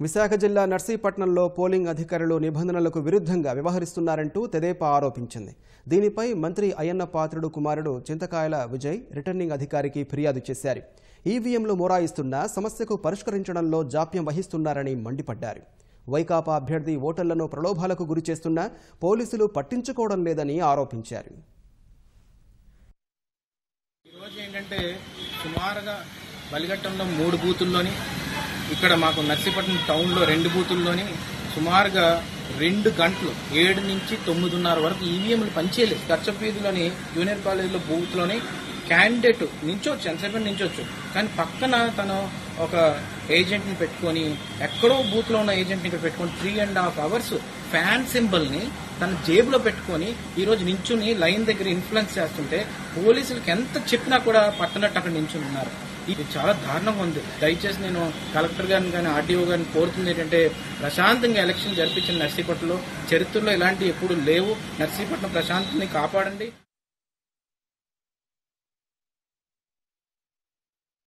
విశాఖ జిల్లా నర్సీపట్నంలో పోలింగ్ అధికారులు నిబంధనలకు విరుద్ధంగా వ్యవహరిస్తున్నారంటూ తెదేపా ఆరోపించింది. దీనిపై మంత్రి అయ్యన్న పాత్రుడు కుమారుడు చింతకాయల విజయ్ రిటర్నింగ్ అధికారికి ఫిర్యాదు చేశారు. ఈవీఎంలు మొరాయిస్తున్నా సమస్యకు పరిష్కరించడంలో జాప్యం వహిస్తున్నారని మండిపడ్డారు. వైకాపా అభ్యర్థి ఓటర్లను ప్రలోభాలకు గురిచేస్తున్నా పోలీసులు పట్టించుకోవడం లేదని ఆరోపించారు. సుమారుగా బలిఘట్టంలో 3 బూతుల్లోని, ఇక్కడ మాకు నర్సీపట్నం టౌన్లో 2 బూతుల్లోని సుమారుగా 2 గంటలు 7 నుంచి 9:30 వరకు ఈవీఎంలు పనిచేయలేదు. కర్చపీదిలోని జూనియర్ కాలేజీలో బూత్లోని క్యాండిడేట్ నించోవచ్చు, ఎంతసేపు నించోవచ్చు, కానీ పక్కన తను ఒక ఏజెంట్ని పెట్టుకొని, ఎక్కడో బూత్లో ఉన్న ఏజెంట్ని ఇక్కడ పెట్టుకొని 3.5 hours ఫ్యాన్ సింబల్ని తన జేబులో పెట్టుకొని ఈరోజు నించుని లైన్ దగ్గర ఇన్ఫ్లుయెన్స్ చేస్తుంటే పోలీసులకు ఎంత చెప్పినా కూడా పట్టనట్టు అక్కడ నించుని ఉన్నారు. ఇది చాలా దారుణంగా ఉంది. దయచేసి నేను కలెక్టర్ గారిని కానీ ఆర్డీఓ గారిని కోరుతుంది ఏంటంటే, ప్రశాంతంగా ఎలక్షన్ జరిపించిన నర్సీపట్నంలో చరిత్రలో ఇలాంటివి ఎప్పుడు లేవు. నర్సీపట్నం ప్రశాంతని కాపాడండి.